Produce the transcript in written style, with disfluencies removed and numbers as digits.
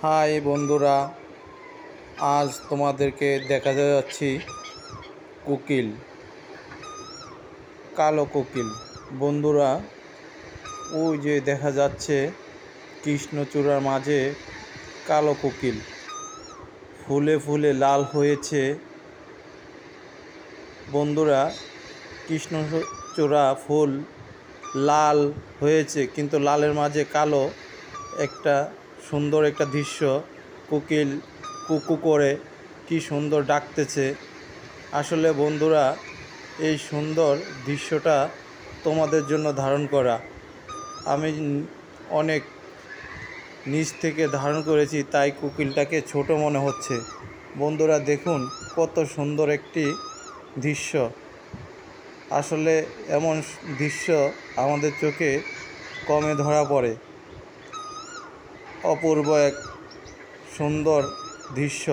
High বন্ধুরা, আজ তোমাদেরকে দেখাতে যাচ্ছি কোকিল, কালো কোকিল। বন্ধুরা, ওই যে দেখা যাচ্ছে কৃষ্ণচূড়ার মাঝে কালো কোকিল, ফুলে ফুলে লাল হয়েছে। বন্ধুরা, কৃষ্ণচূড়া ফুল লাল হয়েছে, কিন্তু লালের মাঝে কালো একটা সুন্দর একটা দৃশ্য। কোকিল কুকু করে কি সুন্দর ডাকতেছে। আসলে বন্ধুরা, এই সুন্দর দৃশ্যটা তোমাদের জন্য ধারণ করা। আমি অনেক নিচ থেকে ধারণ করেছি, তাই কোকিলটাকে ছোট মনে হচ্ছে। বন্ধুরা দেখুন, কত সুন্দর একটি দৃশ্য। আসলে এমন দৃশ্য আমাদের চোখে কমে ধরা পড়ে। অপূর্ব এক সুন্দর দৃশ্য।